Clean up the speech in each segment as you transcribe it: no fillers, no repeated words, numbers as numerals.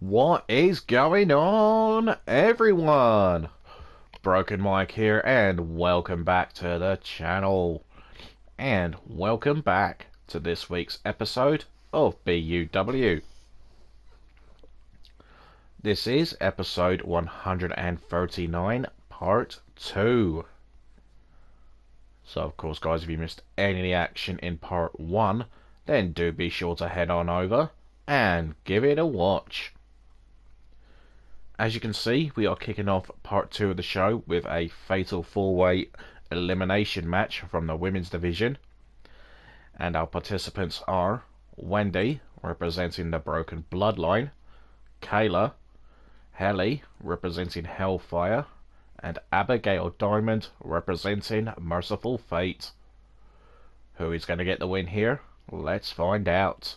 What is going on, everyone? Broken Mike here, and welcome back to the channel. And welcome back to this week's episode of BUW. This is episode 139, part 2. So, of course, guys, if you missed any of the action in part 1, then do be sure to head on over and give it a watch. As you can see, we are kicking off part 2 of the show with a fatal 4-way elimination match from the women's division. And our participants are Wendy, representing the Broken Bloodline, Kayla, Helly, representing Hellfire, and Abigail Diamond, representing Merciful Fate. Who is going to get the win here? Let's find out.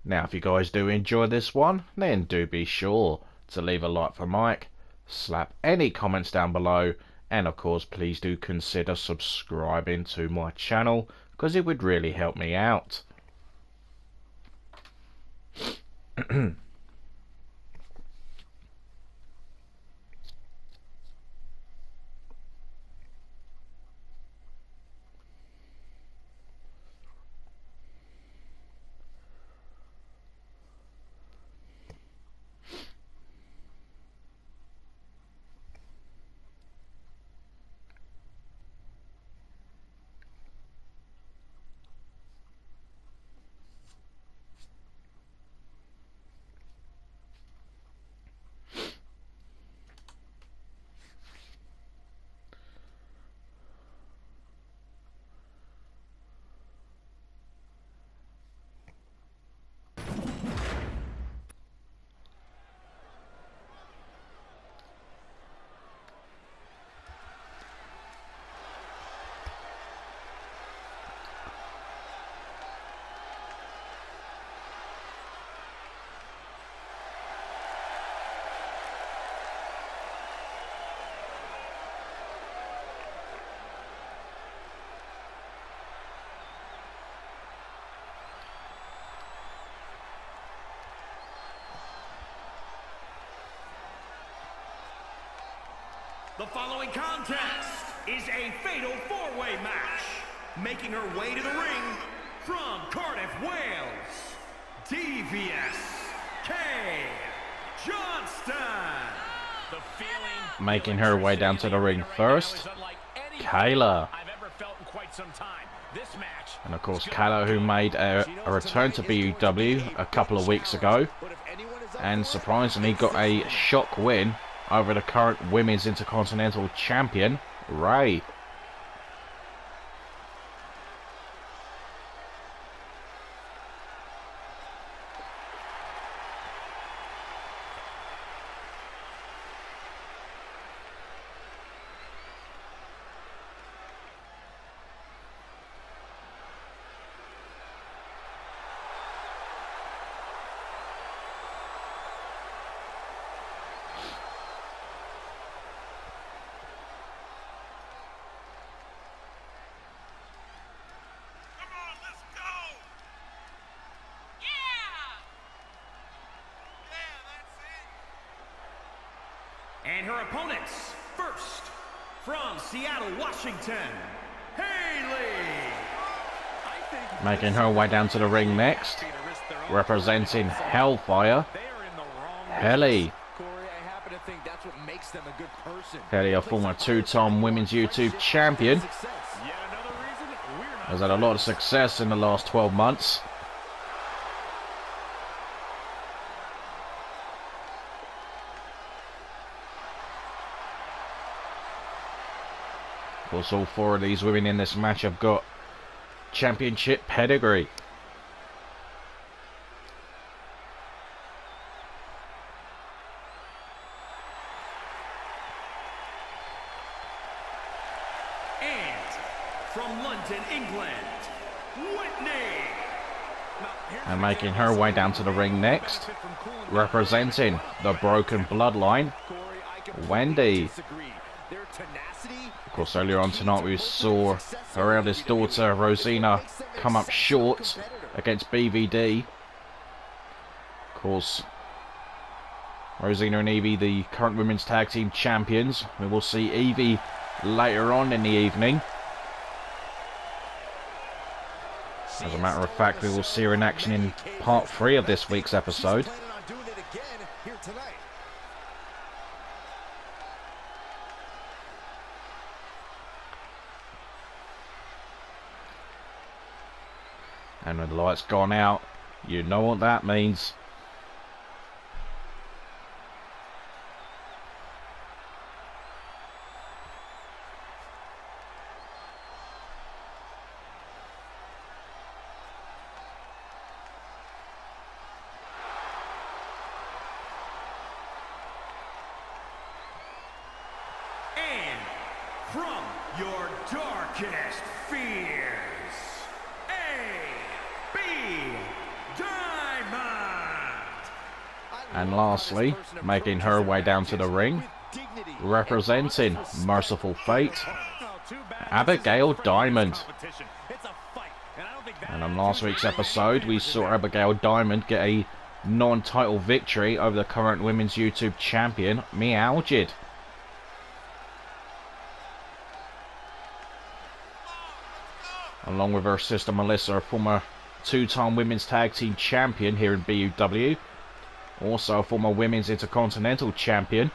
Now, if you guys do enjoy this one, then do be sure to leave a like for Mike, slap any comments down below, and of course please do consider subscribing to my channel, because it would really help me out. The following contest is a fatal 4-way match. Making her way to the ring from Cardiff, Wales, DVS K. Johnston. The feeling Making her way down to the ring first, Kayla. And of course Kayla, who made a return to BUW a couple of weeks ago, and surprisingly got a shock win over the current Women's Intercontinental Champion, Ray. And her opponents, first, from Seattle, Washington, Haley. Making her way down to the ring next, representing Hellfire, Helly. Helly, a former 2-time Women's YouTube Champion, has had a lot of success in the last 12 months. Of course, all 4 of these women in this match have got championship pedigree. And from London, England, Whitney. And making her way down to the ring next, representing the Broken Bloodline, Wendy. Of course, earlier on tonight we saw her eldest daughter, Rosina, come up short against BVD Of course, Rosina and Evie, the current women's tag team champions. We will see Evie later on in the evening. As a matter of fact, we will see her in action in part 3 of this week's episode. And when the light's gone out, you know what that means. And from your darkest fears, and lastly, making her way down to the ring, representing Merciful Fate, Abigail Diamond. And on last week's episode, we saw Abigail Diamond get a non-title victory over the current women's YouTube champion, Meowjid. Along with her sister Melissa, a former two-time women's tag team champion here in BUW. Also a former women's intercontinental champion.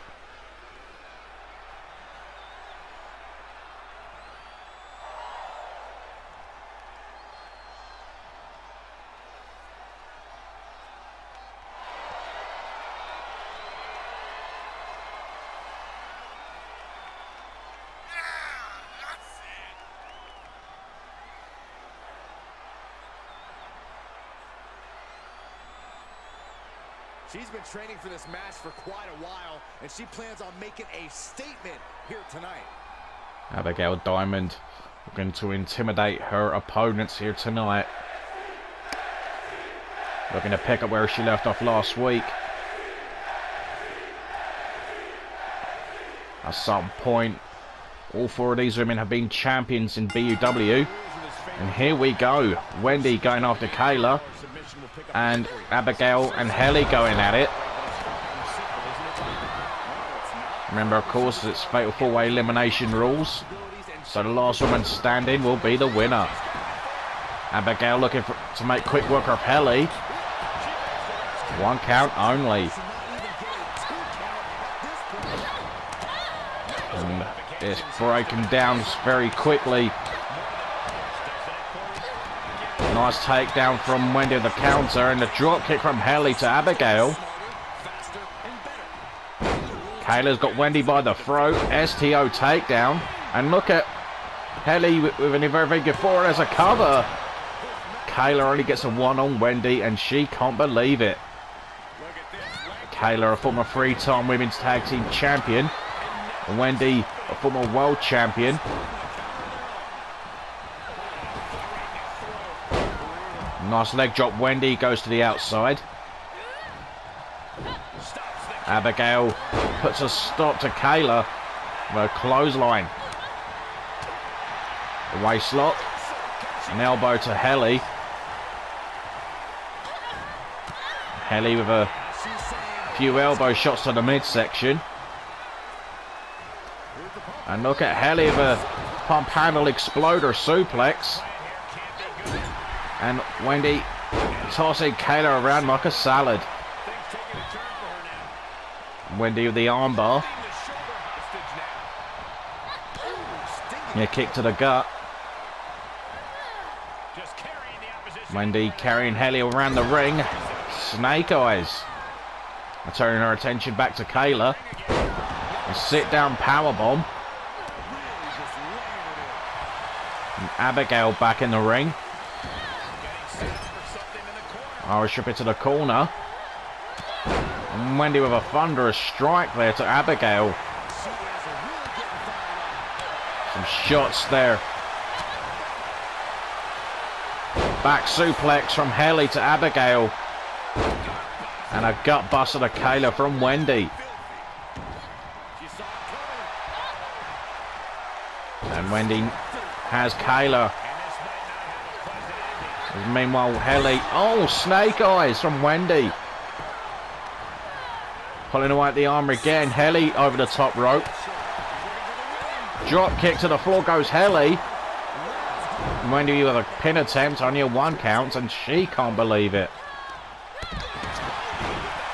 She's been training for this match for quite a while, and she plans on making a statement here tonight. Abigail Diamond looking to intimidate her opponents here tonight. Looking to pick up where she left off last week. At some point, all 4 of these women have been champions in BUW. And here we go. Wendy going after Kayla. And Abigail and Helly going at it. Remember, of course, it's Fatal 4-Way elimination rules. So the last woman standing will be the winner. Abigail looking to make quick work of Helly. 1 count only. And it's breaking down very quickly. Nice takedown from Wendy of the counter, and the drop kick from Helly to Abigail. Kayla's got Wendy by the throat. STO takedown. And look at Helly with a very, very good forward as a cover. Kayla only gets a 1 on Wendy, and she can't believe it. Kayla, a former 3-time women's tag team champion. And Wendy, a former world champion. Nice leg drop. Wendy goes to the outside. Abigail puts a stop to Kayla with a clothesline. A waist lock. An elbow to Helly. Helly with a few elbow shots to the midsection. And look at Helly with a pump handle exploder suplex. And Wendy tossing Kayla around like a salad. Wendy with the armbar. Yeah, kick to the gut. Wendy carrying Helly around the ring. Snake eyes. And turning her attention back to Kayla. A sit down powerbomb. And Abigail back in the ring. Irish whip it to the corner. And Wendy with a thunderous strike there to Abigail. Some shots there. Back suplex from Helly to Abigail. And a gut buster to Kayla from Wendy. And Wendy has Kayla. Meanwhile, Helly, oh, snake eyes from Wendy. Pulling away at the arm again. Helly over the top rope. Drop kick to the floor goes Helly. Wendy with a pin attempt, only a 1 count, and she can't believe it.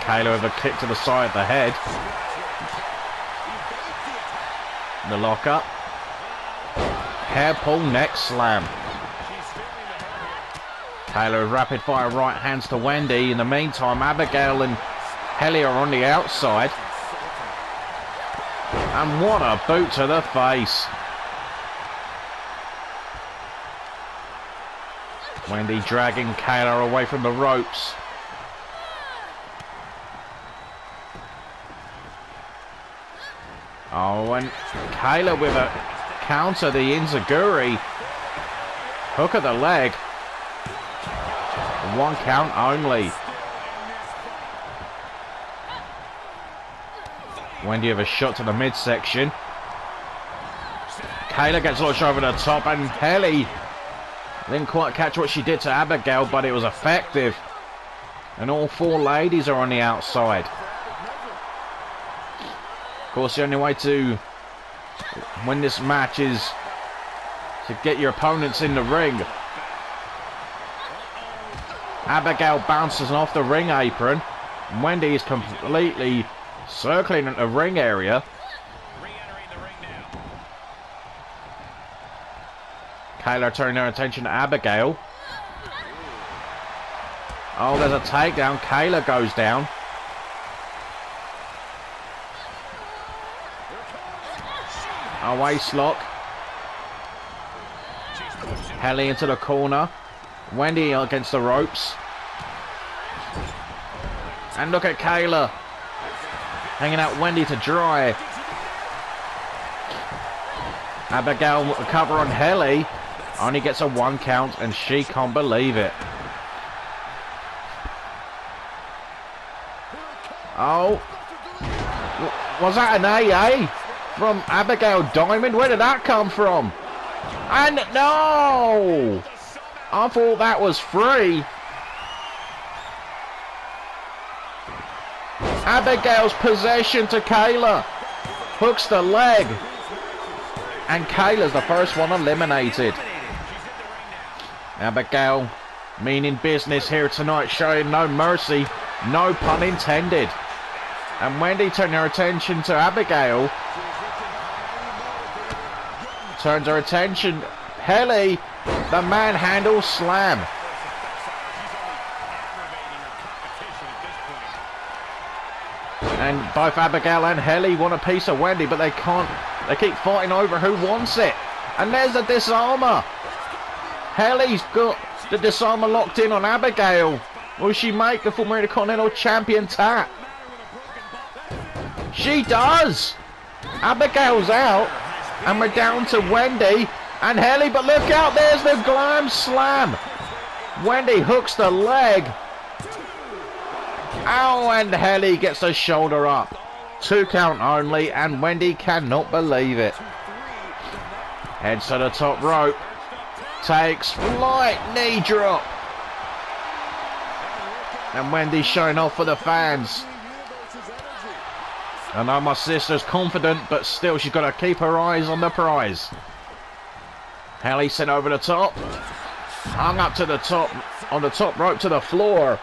Kayla with a kick to the side of the head. The lockup. Hair pull, neck slam. Kayla with rapid fire right hands to Wendy. In the meantime, Abigail and Helly are on the outside. And what a boot to the face. Wendy dragging Kayla away from the ropes. Oh, and Kayla with a counter, the Enziguri. Hook of the leg. 1 count only. Wendy with a shot to the midsection. Kayla gets launched over the top, and Helly didn't quite catch what she did to Abigail, but it was effective. And all 4 ladies are on the outside. Of course, the only way to win this match is to get your opponents in the ring. Abigail bounces off the ring apron. Wendy is completely circling the ring area. Kayla turning her attention to Abigail. Oh, there's a takedown. Kayla goes down. A waist lock. Helly into the corner. Wendy against the ropes. And look at Kayla hanging out Wendy to dry. Abigail cover on Helly. Only gets a 1 count, and she can't believe it. Oh. Was that an AA from Abigail Diamond? Where did that come from? And no! I thought that was free. Abigail's possession to Kayla. Hooks the leg. And Kayla's the first one eliminated. Abigail meaning business here tonight, showing no mercy, no pun intended. And Wendy turning her attention to Abigail. Turns her attention. Helly, the manhandle slam. And both Abigail and Helly want a piece of Wendy, but they can't. They keep fighting over who wants it. And there's the disarmer. Helly's got the disarmer locked in on Abigail. Will she make the former Intercontinental Champion tap? She does. Abigail's out. And we're down to Wendy and Helly. But look out, there's the glam slam. Wendy hooks the leg. Ow, and Helly gets the shoulder up. 2 count only, and Wendy cannot believe it. Heads to the top rope. Takes flight, knee drop. And Wendy's showing off for the fans. I know my sister's confident, but still she's got to keep her eyes on the prize. Helly sent over the top. Hung up to the top, on the top rope to the floor.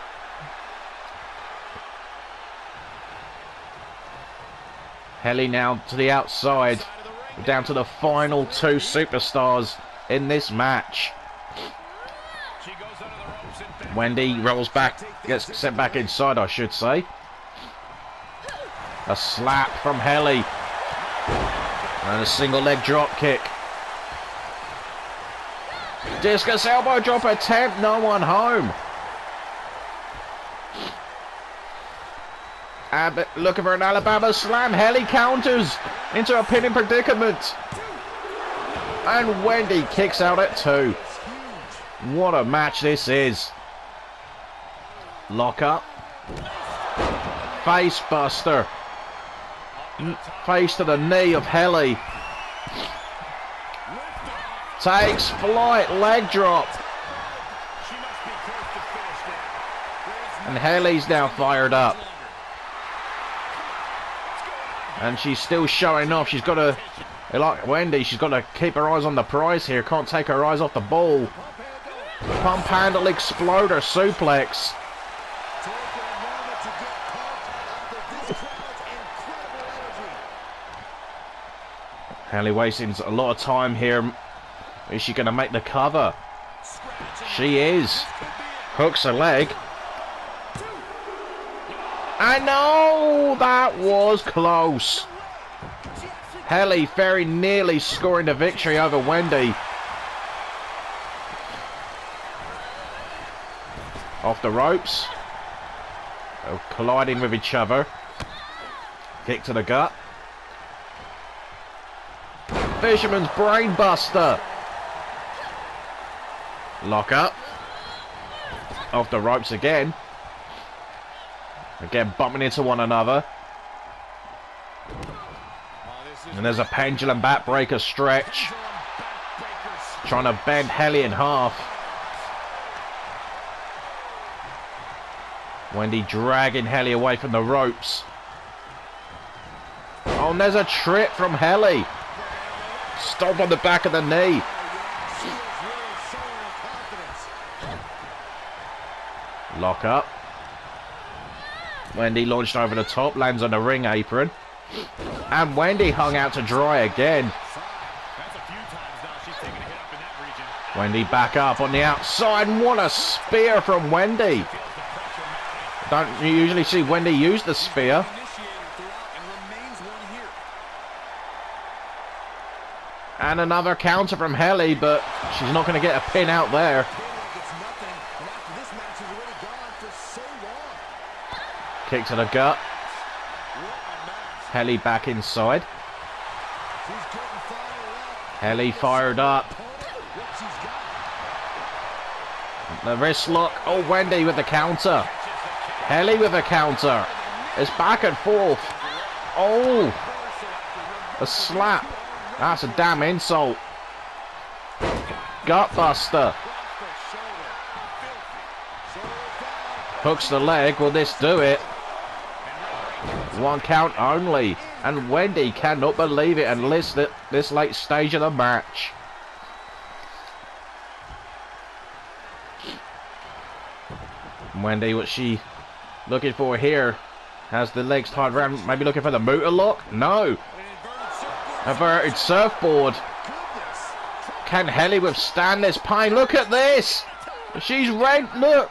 Helly now to the outside. We're down to the final 2 superstars in this match. Wendy rolls back, gets sent back inside, I should say. A slap from Helly. And a single leg drop kick. Discus elbow drop attempt, no one home. Looking for an Alabama slam. Helly counters into a pinning predicament. And Wendy kicks out at 2. What a match this is. Lock up. Face buster. Face to the knee of Helly. Takes flight. Leg drop. And Helly's now fired up. And she's still showing off. She's got to, like Wendy, she's got to keep her eyes on the prize here. Can't take her eyes off the ball. Pump handle exploder suplex. Haley wasting a lot of time here. Is she going to make the cover? She is. Hooks her leg. I know that was close. Haley very nearly scoring the victory over Wendy. Off the ropes. They're colliding with each other. Kick to the gut. Fisherman's brainbuster. Lock up. Off the ropes again. Again bumping into one another. And there's a pendulum backbreaker stretch. Trying to bend Haley in half. Wendy dragging Haley away from the ropes. Oh, and there's a trip from Haley. Stomp on the back of the knee. Lock up. Wendy launched over the top, lands on the ring apron. And Wendy hung out to dry again. Wendy back up on the outside. What a spear from Wendy. Don't you usually see Wendy use the spear. And another counter from Haley, but she's not going to get a pin out there. Kick to the gut. Haley back inside. Haley fired up. The wrist lock. Oh, Wendy with the counter. Haley with a counter. It's back and forth. Oh, a slap. That's a damn insult. Gutbuster. Hooks the leg. Will this do it? One count only. And Wendy cannot believe it and list it this late stage of the match. Wendy, what's she looking for here? Has the legs tied around, maybe looking for the motor lock? No. Averted surfboard. Can Haley withstand this pain? Look at this. She's red. Look.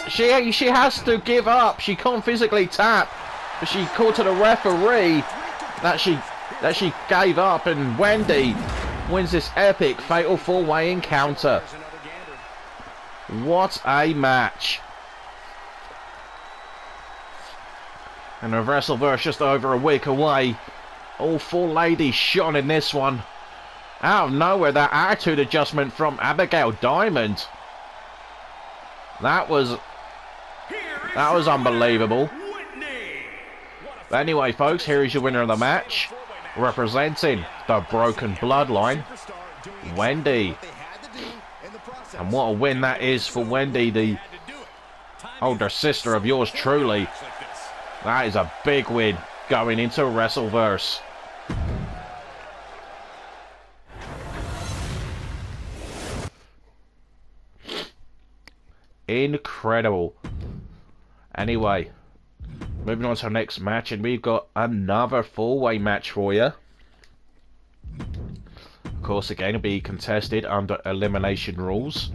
She has to give up. She can't physically tap. But she called to the referee that she gave up, and Wendy wins this epic fatal four-way encounter. What a match. And the Wrestleverse just over a week away. All four ladies shone in this one. Out of nowhere, that attitude adjustment from Abigail Diamond. That was unbelievable. But anyway, folks, here is your winner of the match. Representing the Broken Bloodline, Wendy. And what a win that is for Wendy, the older sister of yours truly. That is a big win going into Wrestleverse. Incredible. Anyway, moving on to our next match, and we've got another four-way match for you. Of course, again, it'll be contested under elimination rules.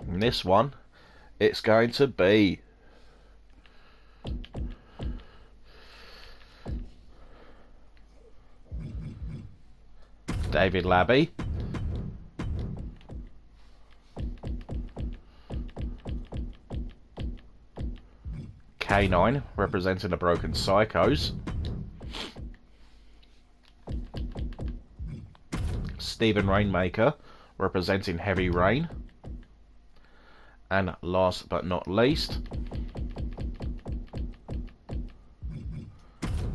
In this one, it's going to be David Labby, K9 representing the Broken Psychos, Stephen Rainmaker representing Heavy Rain, and last but not least,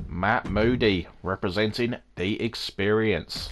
Matt Moody representing The Experience.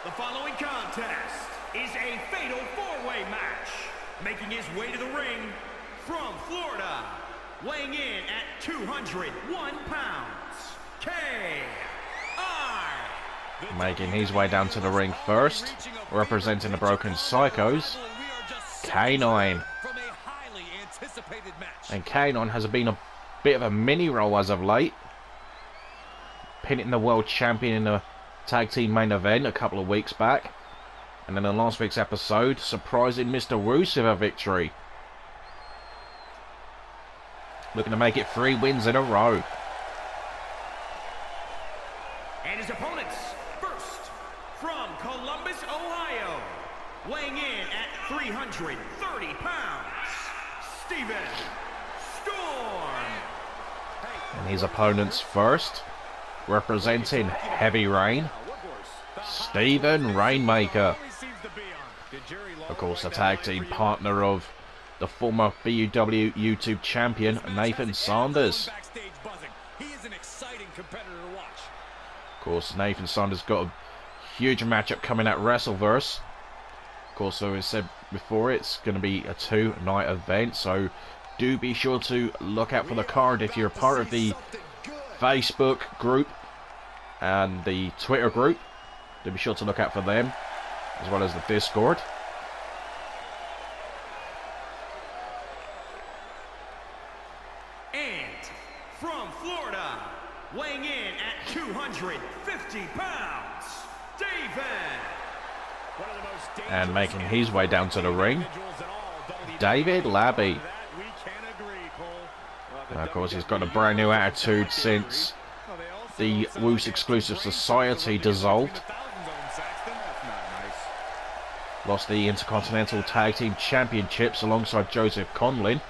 The following contest is a fatal four-way match. Making his way to the ring from Florida, weighing in at 201 pounds, K.I. Making his way down to the ring first, representing the Broken Psychos, K9. And K9 has been a bit of a mini role as of late, pinning the world champion in the tag team main event a couple of weeks back, and then in last week's episode, surprising Mr. Roos with a victory. Looking to make it 3 wins in a row. And his opponents, first, from Columbus, Ohio, weighing in at 330 pounds, Steven Storm. And his opponents first, representing Heavy Rain, Steven Rainmaker. Of course, the tag team partner of the former BUW YouTube champion, Nathan Sanders. Of course, Nathan Sanders got a huge matchup coming at WrestleVerse. Of course, so as I said before, it's going to be a 2-night event, so do be sure to look out for the card if you're a part of the Facebook group and the Twitter group. Do be sure to look out for them, as well as the Discord. And from Florida, weighing in at 250 pounds, David. And making his way down to the ring, David Labby. And of course, he's got a brand new attitude since the Woos Exclusive Society dissolved. Lost the Intercontinental Tag Team Championships alongside Joseph Conlin,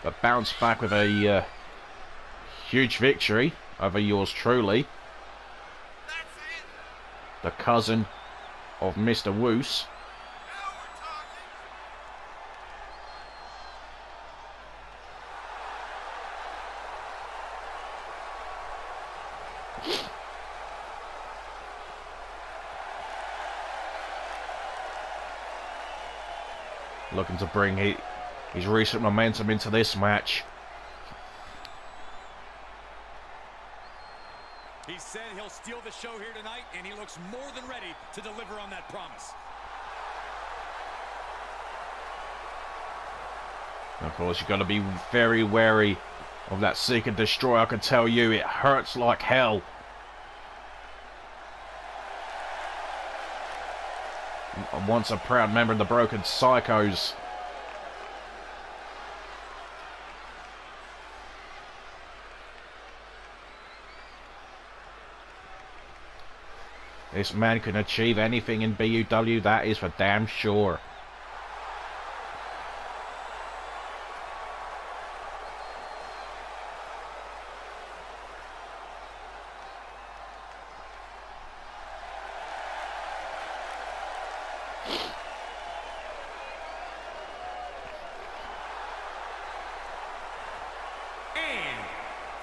but bounced back with a huge victory over yours truly, the cousin of Mr. Woos. Looking to bring his recent momentum into this match. He said he'll steal the show here tonight, and he looks more than ready to deliver on that promise. Of course, you've got to be very wary of that Seek and Destroy. I can tell you, it hurts like hell. Once a proud member of the Broken Psychos. This man can achieve anything in BUW, that is for damn sure.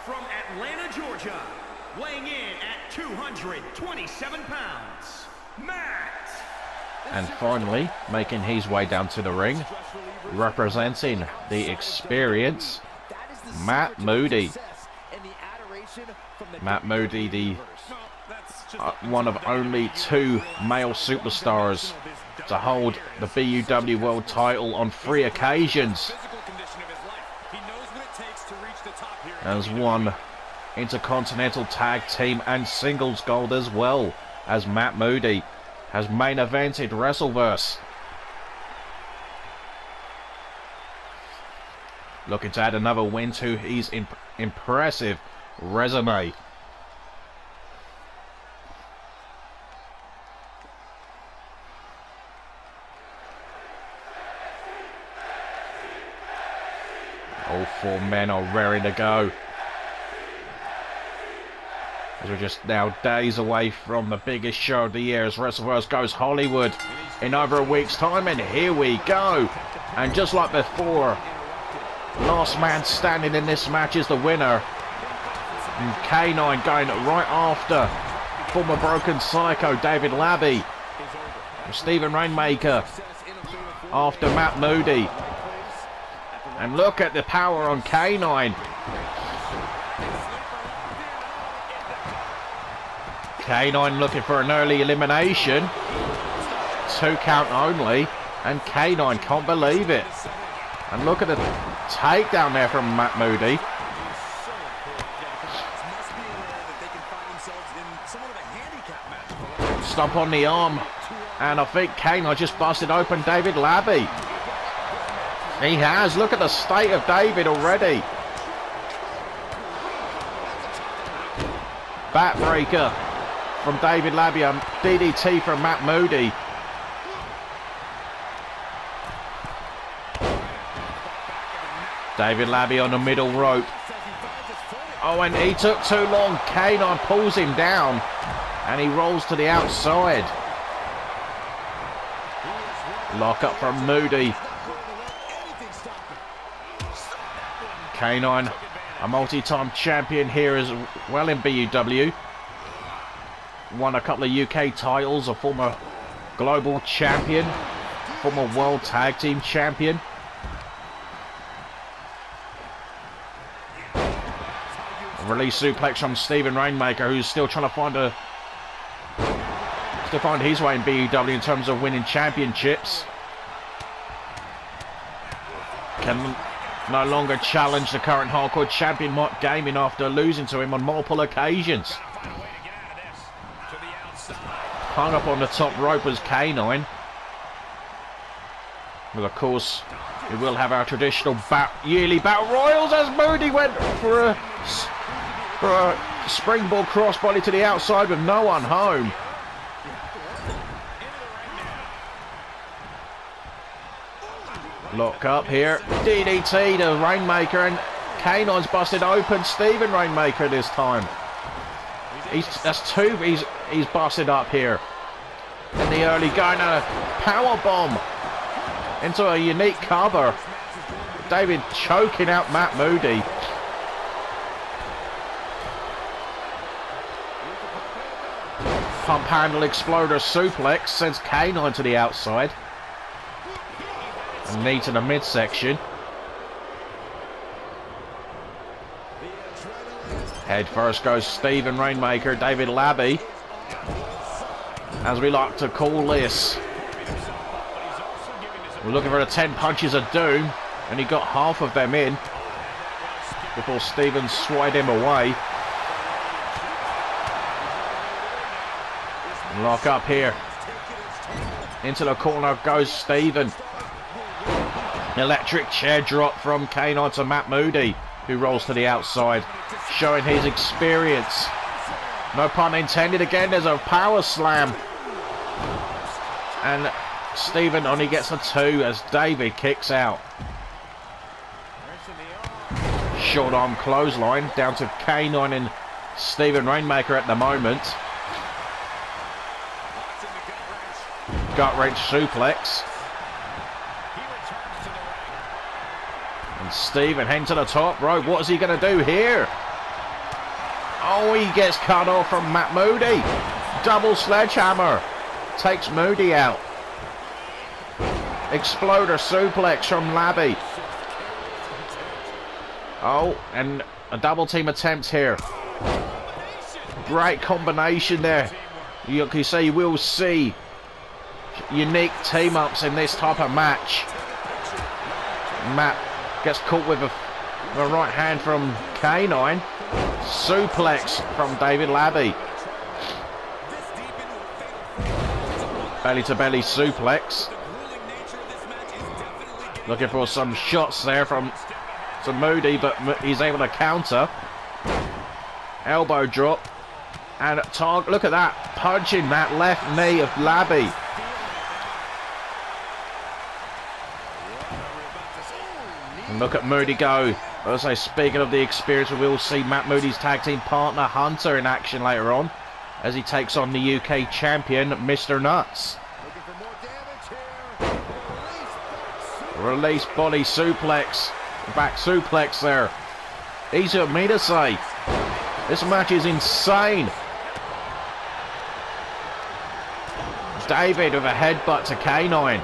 From Atlanta, Georgia, weighing in at 227 pounds, Matt. And finally, making his way down to the ring, representing the Experience, Matt Moody. Matt Moody, the one of only 2 male superstars to hold the BUW World title on 3 occasions. Has won Intercontinental Tag Team and Singles Gold as well, as Matt Moody has main evented WrestleVerse. Looking to add another win to his impressive resume. All 4 men are raring to go, as we're just now days away from the biggest show of the year, as WrestleVerse goes Hollywood in over a week's time, and here we go. And just like before, last man standing in this match is the winner. And K9 going right after former Broken Psycho David Labby. Stephen Rainmaker after Matt Moody. And look at the power on K9. K9 looking for an early elimination. 2 count only. And K9 can't believe it. And look at the takedown there from Matt Moody. Stomp on the arm. And I think K9 just busted open David Labby. He has. Look at the state of David already. Backbreaker from David Labby. And DDT from Matt Moody. David Labby on the middle rope. Oh, and he took too long. K9 pulls him down. And he rolls to the outside. Lock up from Moody. K9, a multi-time champion here as well in BUW. Won a couple of UK titles, a former global champion, former world tag team champion. Release suplex from Stephen Rainmaker, who's still trying to find his way in BUW in terms of winning championships. Can no longer challenge the current hardcore champion Mark Gaming after losing to him on multiple occasions. Hung up on the top rope was K9. But of course, we will have our traditional yearly battle royals as Moody went for a springboard crossbody to the outside with no one home. Lock up here. DDT to Rainmaker, and K9's busted open Stephen Rainmaker this time. That's 2 he's busted up here. In the early going, a power bomb into a unique cover. David choking out Matt Moody. Pump handle exploder suplex sends K9 to the outside. And knee to the midsection. Head first goes Stephen Rainmaker, David Labby. As we like to call this. We're looking for the 10 punches of doom. And he got half of them in. Before Stephen swatted him away. Lock up here. Into the corner goes Stephen. Electric chair drop from K9 to Matt Moody, who rolls to the outside, showing his experience. No pun intended. Again, there's a power slam. And Stephen only gets a 2 as David kicks out. Short arm clothesline down to K9 and Stephen Rainmaker at the moment. Gut wrench suplex. And Stephen heading to the top rope. What is he going to do here? Oh, he gets cut off from Matt Moody. Double sledgehammer. Takes Moody out. Exploder suplex from Labby. Oh, and a double team attempt here. Great combination there. You can see, we'll see unique team ups in this type of match. Matt gets caught with a right hand from K9. Suplex from David Labby. Belly to belly suplex. Looking for some shots there from Moody, but he's able to counter. Elbow drop. And look at that. Punching that left knee of Labby. And look at Moody go. As I speaking of the experience, we will see Matt Moody's tag team partner Hunter in action later on as he takes on the UK champion Mr. Nuts. Release body suplex. Back suplex there. Easy for me to say. This match is insane. David with a headbutt to K9.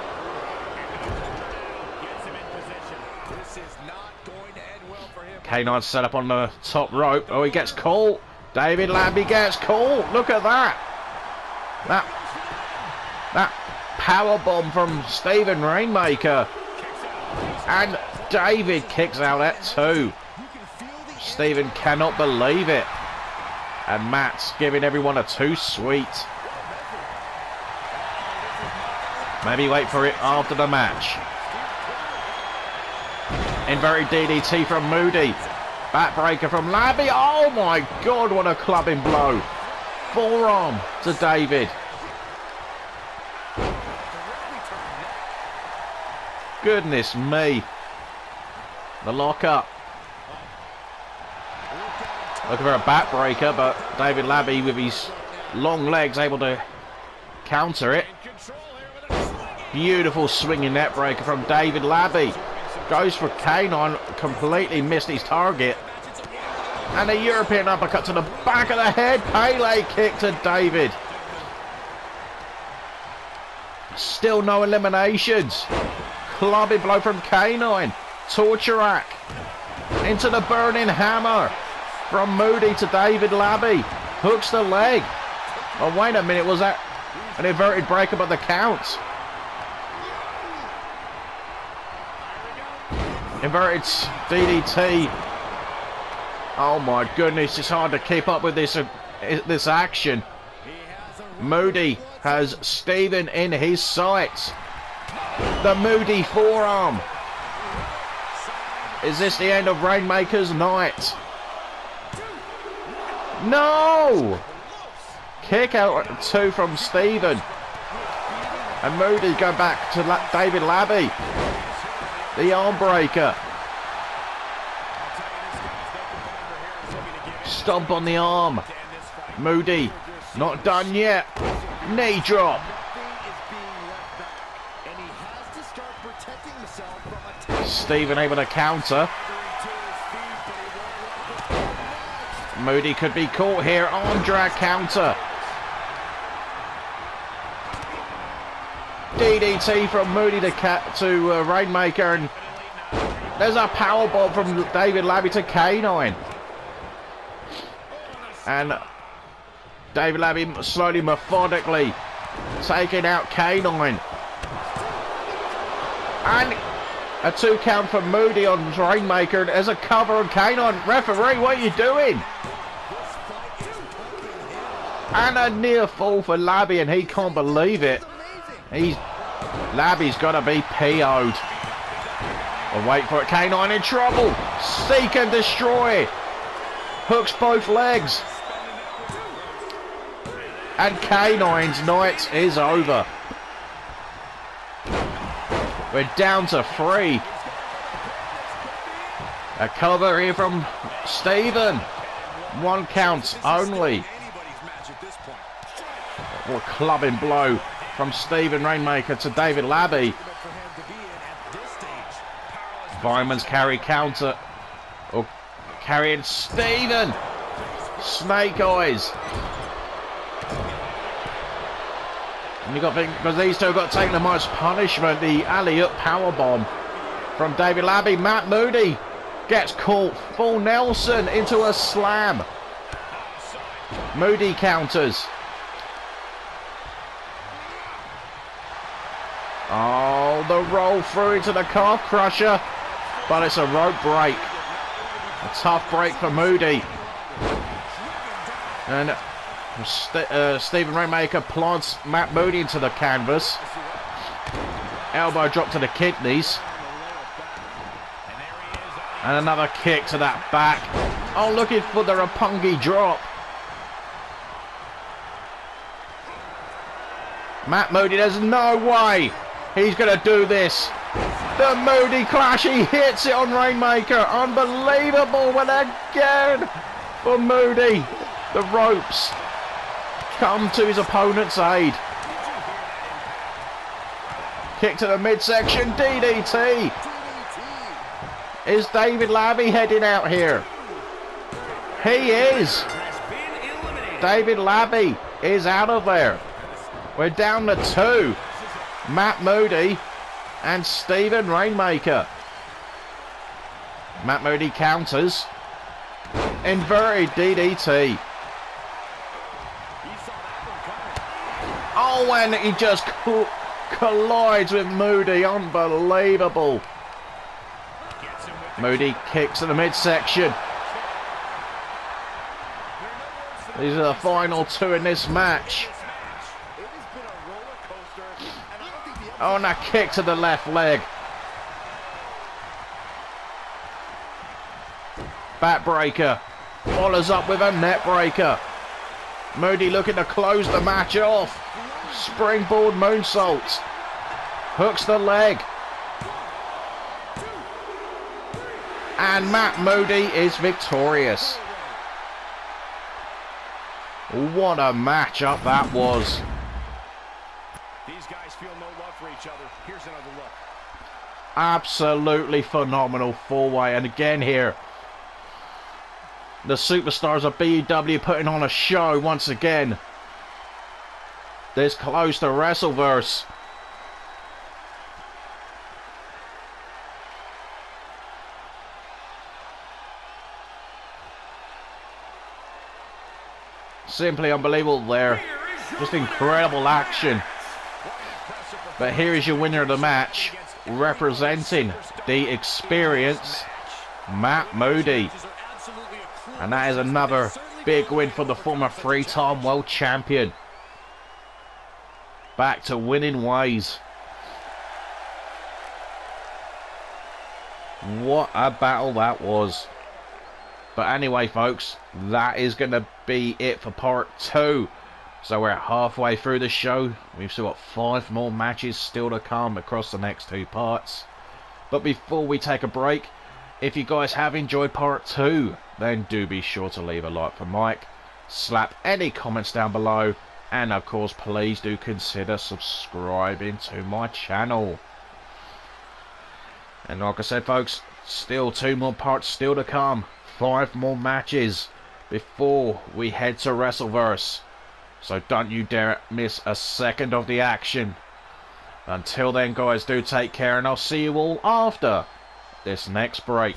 K9 set up on the top rope. Oh, he gets caught. David Lambie gets caught. Look at that. That power bomb from Stephen Rainmaker. And David kicks out at 2. Stephen cannot believe it. And Matt's giving everyone a 2 sweet. Maybe wait for it after the match. Inverted DDT from Moody. Backbreaker from Labby. Oh my God, what a clubbing blow. Forearm to David. Goodness me. The lockup. Looking for a backbreaker, but David Labby with his long legs able to counter it. Beautiful swinging net breaker from David Labby. Goes for K9, completely missed his target. And a European uppercut to the back of the head. Pele kick to David. Still no eliminations. Clubbing blow from K9. Torture rack. Into the burning hammer. From Moody to David Labby. Hooks the leg. Oh, wait a minute. Was that an inverted breaker by the count? Inverted DDT. Oh my goodness, it's hard to keep up with this action. Moody has Stephen in his sights. The Moody forearm. Is this the end of Rainmaker's night? No! Kick out at 2 from Stephen. And Moody going back to David Labby. The arm breaker. Stomp on the arm. Moody not done yet. Knee drop. Stephen able to counter. Moody could be caught here. Arm drag counter. DDT from Moody to Rainmaker, and there's a powerbomb from David Labby to K9. And David Labby slowly, methodically taking out K9. And a 2 count from Moody on Rainmaker. There's a cover on K9. Referee, what are you doing? And a near fall for Labby, and he can't believe it. Labby's got to be PO'd. We'll wait for it. K9 in trouble. Seek and destroy. Hooks both legs. And K9's night is over. We're down to 3. A cover here from Stephen. 1 count only. What a clubbing blow from Stephen Rainmaker to David Labby. Vineman's carry counter. Or carrying Stephen. Snake eyes. And you got to think, because these two have got taken the most punishment, the alley-up powerbomb from David Labby. Matt Moody gets caught full Nelson into a slam. Moody counters. Oh, the roll through into the calf crusher, but it's a rope break. A tough break for Moody. And Stephen Rainmaker plants Matt Moody into the canvas. Elbow drop to the kidneys. And another kick to that back. Oh, looking for the Roppongi drop. Matt Moody, there's no way he's going to do this. The Moody clash, he hits it on Rainmaker. Unbelievable, but again for Moody. The ropes come to his opponent's aid. Kick to the midsection, DDT. Is David Labby heading out here? He is. David Labby is out of there. We're down to 2. Matt Moody and Stephen Rainmaker. Matt Moody counters. Inverted DDT. Oh, and he just collides with Moody. Unbelievable. Moody kicks in the midsection. These are the final 2 in this match. Oh, and a kick to the left leg. Backbreaker. Follows up with a net breaker. Moody looking to close the match off. Springboard moonsault. Hooks the leg. And Matt Moody is victorious. What a matchup that was. These guys feel no love for each other. Here's another look. Absolutely phenomenal 4-way. And again here, the superstars of BUW putting on a show once again. This close to Wrestleverse. Simply unbelievable there. Just incredible action. But here is your winner of the match, representing the experience, Matt Moody. And that is another big win for the former 3-time world champion. Back to winning ways. What a battle that was. But anyway, folks, that is going to be it for part 2. So we're halfway through the show. We've still got 5 more matches still to come across the next 2 parts. But before we take a break, if you guys have enjoyed part 2, then do be sure to leave a like for Mike. Slap any comments down below. And of course, please do consider subscribing to my channel. And like I said, folks, still 2 more parts still to come. 5 more matches before we head to Wrestleverse. So don't you dare miss a second of the action. Until then, guys, do take care, and I'll see you all after this next break.